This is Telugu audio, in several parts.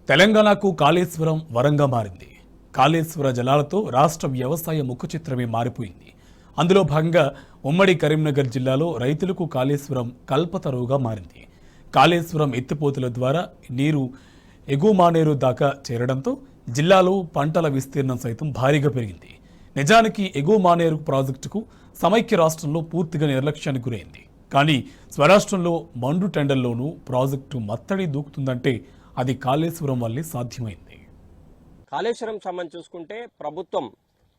తెలంగాణకు కాళేశ్వరం వరంగా మారింది. కాళేశ్వర జలాలతో రాష్ట్ర వ్యవసాయ ముఖచిత్రమే మారిపోయింది. అందులో భాగంగా ఉమ్మడి కరీంనగర్ జిల్లాలో రైతులకు కాళేశ్వరం కల్పతరువుగా మారింది. కాళేశ్వరం ఎత్తిపోతుల ద్వారా నీరు ఎగుమానేరు దాకా చేరడంతో జిల్లాలో పంటల విస్తీర్ణం సైతం భారీగా పెరిగింది. నిజానికి ఎగుమానేరు ప్రాజెక్టుకు సమైక్య రాష్ట్రంలో పూర్తిగా నిర్లక్ష్యానికి గురైంది. కానీ స్వరాష్ట్రంలో మండు టెండర్లోనూ ప్రాజెక్టు మత్తడి దూకుతుందంటే అది కాళేశ్వరం వల్లే సాధ్యమైంది. కాళేశ్వరం సంబంధించి చూసుకుంటే ప్రభుత్వం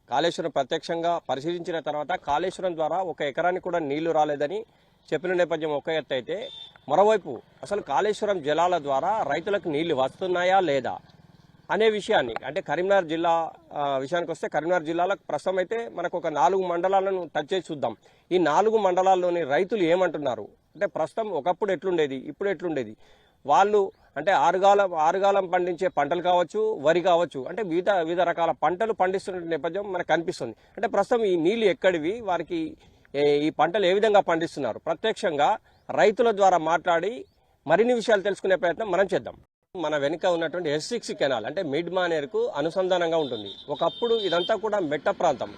కాళేశ్వరం ప్రత్యక్షంగా పరిశీలించిన తర్వాత కాళేశ్వరం ద్వారా ఒక ఎకరానికి కూడా నీళ్లు రాలేదని చెప్పిన నేపథ్యం ఒక ఎత్తు అయితే, మరోవైపు అసలు కాళేశ్వరం జలాల ద్వారా రైతులకు నీళ్లు వస్తున్నాయా లేదా అనే విషయాన్ని, అంటే కరీంనగర్ జిల్లా విషయానికి వస్తే కరీంనగర్ జిల్లాలో ప్రస్తుతం అయితే మనకు ఒక 4 మండలాలను టచ్ చేసి చూద్దాం. ఈ 4 మండలాల్లోని రైతులు ఏమంటున్నారు అంటే, ప్రస్తుతం ఒకప్పుడు ఎట్లుండేది, ఇప్పుడు ఎట్లుండేది, వాళ్ళు అంటే ఆరుగాలం పండించే పంటలు కావచ్చు, వరి కావచ్చు, అంటే వివిధ రకాల పంటలు పండిస్తున్న నేపథ్యం మనకు కనిపిస్తుంది. అంటే ప్రస్తుతం ఈ నీళ్లు ఎక్కడివి, వారికి ఈ పంటలు ఏ విధంగా పండిస్తున్నారు, ప్రత్యక్షంగా రైతుల ద్వారా మాట్లాడి మరిన్ని విషయాలు తెలుసుకునే ప్రయత్నం మనం చేద్దాం. మన వెనుక ఉన్నటువంటి S6 కెనాల్ అంటే మిడ్ మానేరుకు అనుసంధానంగా ఉంటుంది. ఒకప్పుడు ఇదంతా కూడా మెట్ట ప్రాంతం,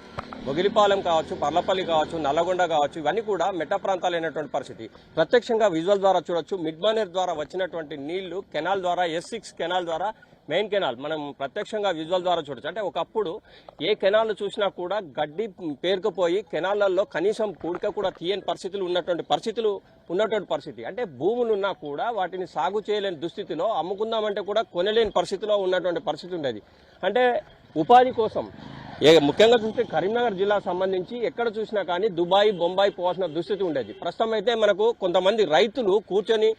మొగిలిపాలెం కావచ్చు, పర్లపల్లి కావచ్చు, నల్లగొండ కావచ్చు, ఇవన్నీ కూడా మెట్ట ప్రాంతాలైనటువంటి పరిస్థితి. ప్రత్యక్షంగా విజువల్ ద్వారా చూడొచ్చు. మిడ్ మానేర్ ద్వారా వచ్చినటువంటి నీళ్లు కెనాల్ ద్వారా, S6 కెనాల్ ద్వారా, మెయిన్ కెనాల్ మనం ప్రత్యక్షంగా విజువల్ ద్వారా చూడొచ్చు. అంటే ఒకప్పుడు ఏ కెనాల్ చూసినా కూడా గడ్డి పేరుకుపోయి కెనాళ్లలో కనీసం పూడిక కూడా తీయని పరిస్థితులు ఉన్నటువంటి పరిస్థితి. అంటే భూములు ఉన్నా కూడా వాటిని సాగు చేయలేని దుస్థితిలో, అమ్ముకుందామంటే కూడా కొనలేని పరిస్థితిలో ఉన్నటువంటి పరిస్థితి ఉండేది. అంటే ఉపాధి కోసం ముఖ్యంగా చూస్తే కరీంనగర్ జిల్లా సంబంధించి ఎక్కడ చూసినా కానీ దుబాయ్, బొంబాయి పోవాల్సిన దుస్థితి ఉండేది. ప్రస్తుతం అయితే మనకు కొంతమంది రైతులు కూర్చొని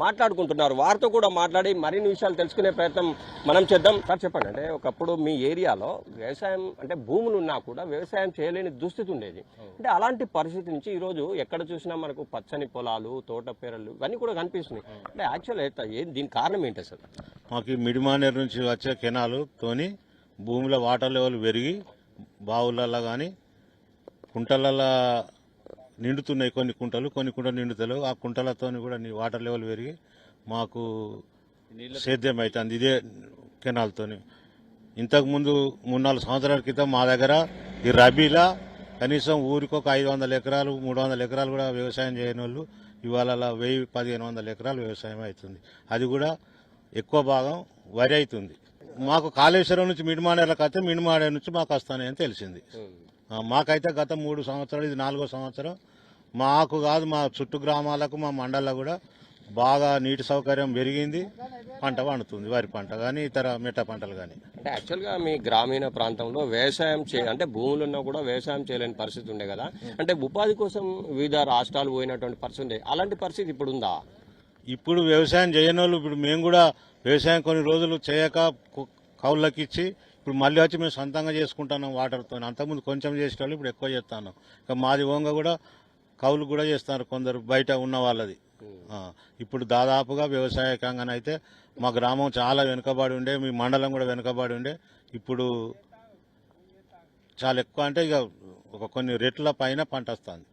మాట్లాడుకుంటున్నారు. వారితో కూడా మాట్లాడి మరిన్ని విషయాలు తెలుసుకునే ప్రయత్నం మనం చేద్దాం. సార్ చెప్పండి, అంటే ఒకప్పుడు మీ ఏరియాలో వ్యవసాయం అంటే భూములు ఉన్నా కూడా వ్యవసాయం చేయలేని దుస్థితి ఉండేది. అంటే అలాంటి పరిస్థితి నుంచి ఈరోజు ఎక్కడ చూసినా మనకు పచ్చని పొలాలు, తోట పేరలు ఇవన్నీ కూడా కనిపిస్తున్నాయి. అంటే యాక్చువల్ దీని కారణం ఏంటి అసలు? మాకు మిడిమానేరు నుంచి వచ్చే కెనాలుతోని భూముల వాటర్ లెవెల్ పెరిగి బావులలో కానీ కుంటలలో నిండుతున్నాయి. కొన్ని కుంటలు నిండుతలేవు. ఆ కుంటలతో కూడా వాటర్ లెవెల్ పెరిగి మాకు సేద్యం అవుతుంది ఇదే కెనాల్తో. ఇంతకుముందు 3-4 సంవత్సరాల క్రితం మా దగ్గర ఈ రబీలా కనీసం ఊరికి ఒక 500 ఎకరాలు 300 ఎకరాలు కూడా వ్యవసాయం చేయని వాళ్ళు ఇవాళ 1000-1500 ఎకరాలు వ్యవసాయం అవుతుంది. అది కూడా ఎక్కువ భాగం వరి అవుతుంది. మాకు కాళేశ్వరం నుంచి మిడిమానేర్లకు వస్తే మిడిమానేరు నుంచి మాకు వస్తానని తెలిసింది. మాకైతే గత 3 సంవత్సరాలు, ఇది 4వ సంవత్సరం. మాకు కాదు, మా చుట్టూ గ్రామాలకు, మా మండలాలకు కూడా బాగా నీటి సౌకర్యం పెరిగింది. పంట పండుతుంది, వరి పంట కానీ ఇతర మిట్ట పంటలు కానీ. అంటే యాక్చువల్గా మీ గ్రామీణ ప్రాంతంలో వ్యవసాయం అంటే భూములున్నా కూడా వ్యవసాయం చేయలేని పరిస్థితి ఉండే కదా. అంటే ఉపాధి కోసం వివిధ రాష్ట్రాలు పోయినటువంటి పరిస్థితి ఉండే. అలాంటి పరిస్థితి ఇప్పుడు ఉందా? ఇప్పుడు వ్యవసాయం చేయని వాళ్ళు, ఇప్పుడు మేము కూడా వ్యవసాయం కొన్ని రోజులు చేయక కౌళ్ళకి ఇచ్చి ఇప్పుడు మళ్ళీ వచ్చి మేము సొంతంగా చేసుకుంటున్నాం వాటర్తో. అంతకుముందు కొంచెం చేసేవాళ్ళు ఇప్పుడు ఎక్కువ చేస్తున్నాం. ఇక మాది ఓంగా కూడా కౌలు కూడా చేస్తున్నారు కొందరు బయట ఉన్న వాళ్ళది. ఇప్పుడు దాదాపుగా వ్యవసాయకంగానైతే మా గ్రామం చాలా వెనుకబడి ఉండే, మీ మండలం కూడా వెనుకబడి ఉండే. ఇప్పుడు చాలా ఎక్కువ, అంటే ఇక ఒక కొన్ని రెట్ల పైన పంట వస్తుంది.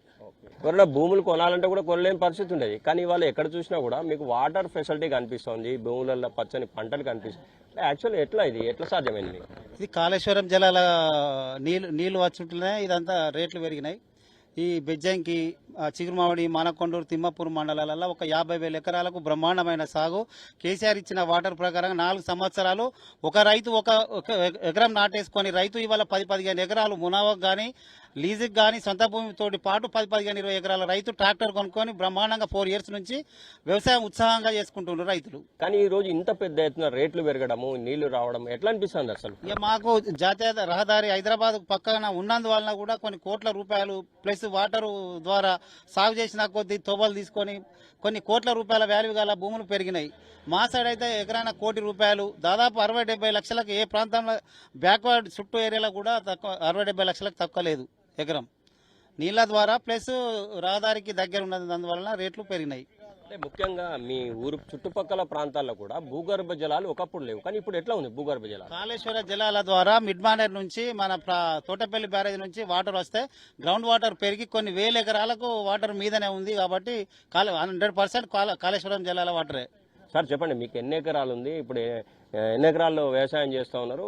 ఎవరైనా భూములు కొనాలంటే కూడా కొనలేని పరిస్థితి ఉండేది. కానీ ఇవాళ ఎక్కడ చూసినా కూడా మీకు వాటర్ ఫెసిలిటీ కనిపిస్తుంది, భూములలో పచ్చని పంటలు కనిపిస్తుంది. యాక్చువల్లీ ఎట్లా సాధ్యమైంది? ఇది కాళేశ్వరం జలాల నీళ్లు వచ్చుంటున్నాయి. ఇదంతా రేట్లు పెరిగినాయి. ఈ బెజ్జంకి, చిగురుమావడి, మానకొండూరు, తిమ్మపూర్ మండలాలలో ఒక 50,000 ఎకరాలకు బ్రహ్మాండమైన సాగు. కేసీఆర్ ఇచ్చిన వాటర్ ప్రకారం 4 సంవత్సరాలు ఒక రైతు ఒక ఎకరం నాటేసుకొని రైతు ఇవాళ 10-15 ఎకరాలు మునావకు కానీ, లీజుకి కానీ, సొంత భూమితోటి పాటు 10-15-20 ఎకరాల రైతు ట్రాక్టర్ కొనుక్కొని బ్రహ్మాండంగా 4 ఇయర్స్ నుంచి వ్యవసాయం ఉత్సాహంగా చేసుకుంటున్నారు రైతులు. కానీ ఈ రోజు ఇంత పెద్ద ఎత్తున రేట్లు పెరగడము, నీళ్లు రావడం ఎట్లా అనిపిస్తుంది అసలు? ఇక మాకు జాతీయ రహదారి హైదరాబాద్ పక్కన ఉన్నందువలన కూడా కొన్ని కోట్ల రూపాయలు ప్లస్ వాటర్ ద్వారా సాగు చేసిన కొద్ది తోబలు తీసుకొని కొన్ని కోట్ల రూపాయల వాల్యూ గల భూములు పెరిగినాయి. మా సైడ్ అయితే ఎకరాన 1 కోటి రూపాయలు, దాదాపు 60-70 లక్షలకు, ఏ ప్రాంతంలో బ్యాక్వర్డ్ చుట్టూ ఏరియాలో కూడా తక్కువ, 60-70 లక్షలకు తక్కువ లేదు ఎకరం. నీళ్ల ద్వారా ప్లస్ రహదారికి దగ్గర ఉన్నందువలన రేట్లు పెరిగినాయి. అంటే ముఖ్యంగా మీ ఊరు చుట్టుపక్కల ప్రాంతాల్లో కూడా భూగర్భ జలాలు ఒకప్పుడు లేవు, కానీ ఇప్పుడు ఎట్లా ఉంది భూగర్భ జలాలు? కాళేశ్వర జలాల ద్వారా మిడ్మానేర్ నుంచి మన తోటపల్లి బ్యారేజ్ నుంచి వాటర్ వస్తే గ్రౌండ్ వాటర్ పెరిగి కొన్ని 1000 ఎకరాలకు వాటర్ మీదనే ఉంది. కాబట్టి 100% కాళేశ్వరం జలాల వాటరే. సార్ చెప్పండి, మీకు ఎన్ని ఎకరాలు ఉంది? ఇప్పుడు ఎన్ని ఎకరాల్లో వ్యవసాయం చేస్తూ ఉన్నారు?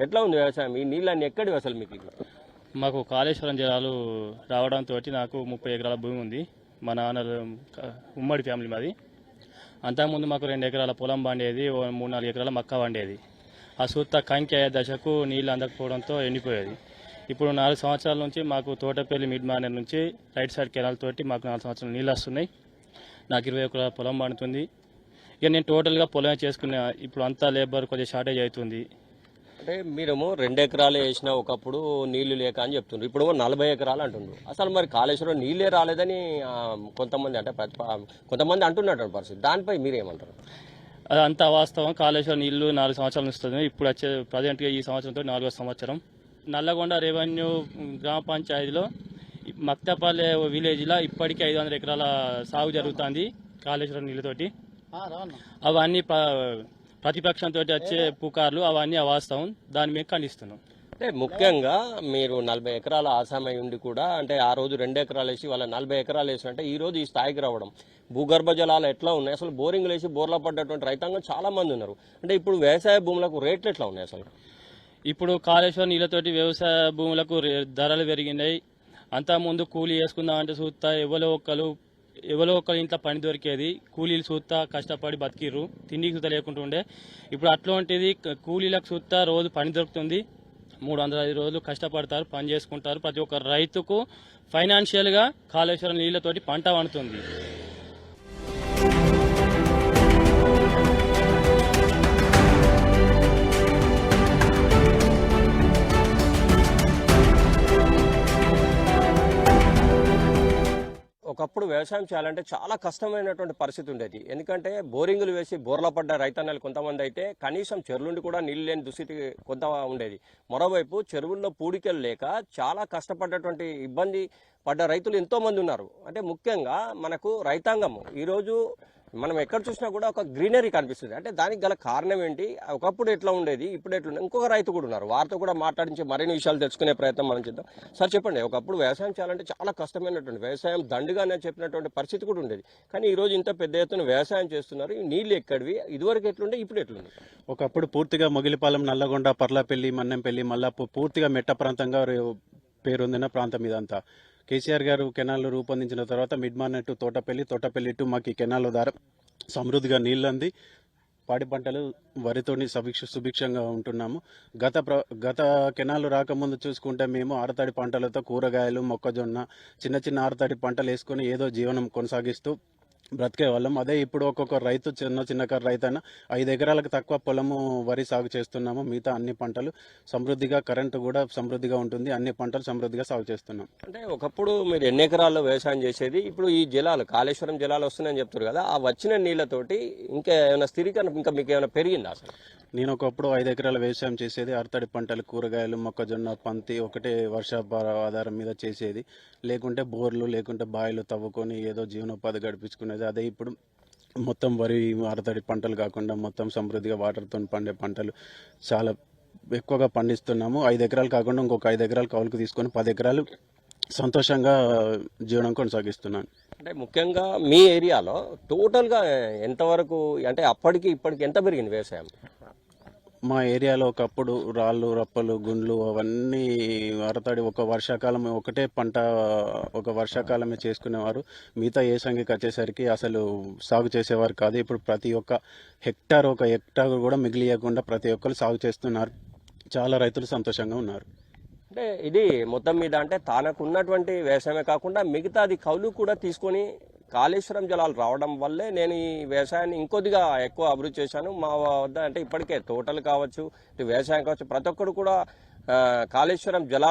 ఎట్లా ఉంది వ్యవసాయం? ఈ నీళ్ళన్నీ ఎక్కడివి అసలు మీకు? మాకు కాళేశ్వరం జలాలు రావడంతో నాకు 30 ఎకరాల భూమి ఉంది. మా నాన్న ఉమ్మడి ఫ్యామిలీ మాది. అంతకుముందు మాకు 2 ఎకరాల పొలం పండేది, 3-4 ఎకరాల మక్క పండేది. ఆ సూత్త కంకి అయ్యే దశకు నీళ్ళు అందకపోవడంతో ఎండిపోయేది. ఇప్పుడు 4 సంవత్సరాల నుంచి మాకు తోటపల్లి మిడ్ మానేర్ నుంచి రైట్ సైడ్ కెనాల్ తోటి మాకు 4 సంవత్సరాలు నీళ్ళు వస్తున్నాయి. నాకు 20 ఎకరాల పొలం పండుతుంది. ఇక నేను టోటల్గా పొలమే చేసుకునే, ఇప్పుడు అంతా లేబర్ కొద్దిగా షార్టేజ్ అవుతుంది. అంటే మీరేమో 2 ఎకరాలు వేసినా ఒకప్పుడు నీళ్లు లేక అని చెప్తున్నారు, ఇప్పుడు 40 ఎకరాలు అంటున్నారు. అసలు మరి కాళేశ్వరం నీళ్ళే రాలేదని కొంతమంది అంటే కొంతమంది అంటున్నట్టు పరిస్థితి. దానిపై మీరేమంటారు? అది అంతా వాస్తవం. కాళేశ్వరం నీళ్లు 4 సంవత్సరాలు ఇస్తుంది. ఇప్పుడు వచ్చే ప్రజెంట్గా ఈ సంవత్సరంతో 4వ సంవత్సరం. నల్లగొండ రెవెన్యూ గ్రామ పంచాయతీలో మక్తపల్లె విలేజ్లో ఇప్పటికీ 500 ఎకరాల సాగు జరుగుతుంది కాళేశ్వరం నీళ్ళతోటి. అవన్నీ ప్రతిపక్షంతో వచ్చే పుకార్లు అవన్నీ అవాస్తవం. దాన్ని మేము ఖండిస్తున్నాం. అంటే ముఖ్యంగా మీరు 40 ఎకరాల ఆసామై ఉండి కూడా అంటే ఆ రోజు 2 ఎకరాలు వేసి వాళ్ళ 40 ఎకరాలు వేసి అంటే ఈ రోజు ఈ స్థాయికి రావడం, భూగర్భ జలాలు ఎట్లా ఉన్నాయి, అసలు బోరింగ్లు వేసి బోర్లా పడ్డటువంటి రైతాంగం చాలా మంది ఉన్నారు. అంటే ఇప్పుడు వ్యవసాయ భూములకు రేట్లు ఎట్లా ఉన్నాయి అసలు? ఇప్పుడు కాళేశ్వరం నీళ్ళతోటి వ్యవసాయ భూములకు ధరలు పెరిగినాయి. అంతకుముందు కూలీ వేసుకుందామంటే చూస్తా ఎవరో ఒక్కరు ఇంట్లో పని దొరికేది. కూలీలు చూస్తా కష్టపడి బతికిర్రు, తిండికి చూస్తా లేకుంటుండే. ఇప్పుడు అట్లాంటిది కూలీలకు చూస్తా రోజు పని దొరుకుతుంది. 305 రోజులు కష్టపడతారు, పని చేసుకుంటారు. ప్రతి ఒక్క రైతుకు ఫైనాన్షియల్గా కాళేశ్వరం నీళ్ళతోటి పంట పండుతుంది. ఒకప్పుడు వ్యవసాయం చేయాలంటే చాలా కష్టమైనటువంటి పరిస్థితి ఉండేది. ఎందుకంటే బోరింగులు వేసి బోర్ల పడ్డ రైతన్నలు కొంతమంది అయితే కనీసం చెరువులుండి కూడా నీళ్ళు లేని దుస్థితి కొంత ఉండేది. మరోవైపు చెరువుల్లో పూడికలు లేక చాలా కష్టపడ్డటువంటి ఇబ్బంది పడ్డ రైతులు ఎంతో మంది ఉన్నారు. అంటే ముఖ్యంగా మనకు రైతాంగము ఈరోజు మనం ఎక్కడ చూసినా కూడా ఒక గ్రీనరీ కనిపిస్తుంది. అంటే దానికి గల కారణం ఏంటి, ఒకప్పుడు ఎట్లా ఉండేది, ఇప్పుడు ఎట్లా ఉండేది? ఇంకొక రైతు కూడా ఉన్నారు, వారితో కూడా మాట్లాడించి మరిన్ని విషయాలు తెలుసుకునే ప్రయత్నం మనం చేద్దాం. సార్ చెప్పండి, ఒకప్పుడు వ్యవసాయం చేయాలంటే చాలా కష్టమైనటువంటి, వ్యవసాయం దండుగానే చెప్పినటువంటి పరిస్థితి కూడా ఉండేది. కానీ ఈ రోజు ఇంత పెద్ద ఎత్తున వ్యవసాయం చేస్తున్నారు. ఈ నీళ్ళు ఎక్కడివి, ఇదివరకు ఎట్లుండే, ఇప్పుడు ఎట్లుంది? ఒకప్పుడు పూర్తిగా మొగిలిపాలెం, నల్లగొండ, పర్లపల్లి, మన్నెంపల్లి, మల్లాపూర్ పూర్తిగా మెట్ట ప్రాంతంగా పేరొందిన ప్రాంతం ఇదంతా. కేసీఆర్ గారు కెనాల్ రూపొందించిన తర్వాత mid Maner to Thotapalli to మాకు ఈ కెనాల్ ద్వారా సమృద్ధిగా నీళ్ళంది పాడి పంటలు వరితోని సుభిక్షంగా ఉంటున్నాము. గత కెనాల్ రాకముందు చూసుకుంటే మేము ఆరుతడి పంటలతో కూరగాయలు, మొక్కజొన్న, చిన్న ఆరుతడి పంటలు వేసుకొని ఏదో జీవనం కొనసాగిస్తూ బ్రతికే వాళ్ళం. అదే ఇప్పుడు ఒక్కొక్క రైతు చిన్నకారు రైతు అయినా 5 ఎకరాలకు తక్కువ పొలము వరి సాగు చేస్తున్నాము. మిగతా అన్ని పంటలు సమృద్ధిగా, కరెంటు కూడా సమృద్ధిగా ఉంటుంది. అన్ని పంటలు సమృద్ధిగా సాగు చేస్తున్నాం. అంటే ఒకప్పుడు మీరు ఎన్ని ఎకరాల్లో వ్యవసాయం చేసేది, ఇప్పుడు ఈ జలాలు కాళేశ్వరం జలాలు వస్తున్నాయని చెప్తారు కదా, ఆ వచ్చిన నీళ్లతోటి ఇంకా ఏమైనా స్థిరీకరణ ఇంకా మీకు ఏమైనా పెరిగిందా అసలు? నేను ఒకప్పుడు 5 ఎకరాల వ్యవసాయం చేసేది. ఆరుతడి పంటలు, కూరగాయలు, మొక్కజొన్న, పంతి ఒకటే వర్షాభార ఆధారం మీద చేసేది. లేకుంటే బోర్లు, లేకుంటే బావిలు తవ్వుకొని ఏదో జీవనోపాధి గడిపించుకునేది. అదే ఇప్పుడు మొత్తం వరి, ఆరుతడి పంటలు కాకుండా మొత్తం సమృద్ధిగా వాటర్తో పండే పంటలు చాలా ఎక్కువగా పండిస్తున్నాము. 5 ఎకరాలు కాకుండా ఇంకొక 5 ఎకరాలు కౌలుకు తీసుకొని 10 ఎకరాలు సంతోషంగా జీవనం కొనసాగిస్తున్నాను. అంటే ముఖ్యంగా మీ ఏరియాలో టోటల్గా ఎంతవరకు, అంటే అప్పటికి ఇప్పటికి ఎంత పెరిగింది వ్యవసాయం? మా ఏరియాలో ఒకప్పుడు రాళ్ళు, రప్పలు, గుండ్లు అవన్నీ ఆరుతడి ఒకటే పంట ఒక వర్షాకాలమే చేసుకునేవారు. మిగతా ఏసంగికి వచ్చేసరికి అసలు సాగు చేసేవారు కాదు. ఇప్పుడు ప్రతి ఒక్క హెక్టార్ కూడా మిగిలియకుండా ప్రతి ఒక్కరు సాగు చేస్తున్నారు. చాలా రైతులు సంతోషంగా ఉన్నారు. అంటే ఇది మొత్తం మీద అంటే తనకున్నటువంటి వ్యవసాయమే కాకుండా మిగతాది కౌలు కూడా తీసుకొని కాళేశ్వరం జలాలు రావడం వల్లే నేను ఈ వ్యవసాయాన్ని ఇంకొద్దిగా ఎక్కువ అభివృద్ధి చేశాను. మా వద్ద అంటే ఇప్పటికే తోటలు కావచ్చు, వ్యవసాయం కావచ్చు, ప్రతి ఒక్కరు కూడా కాళేశ్వరం జలాలు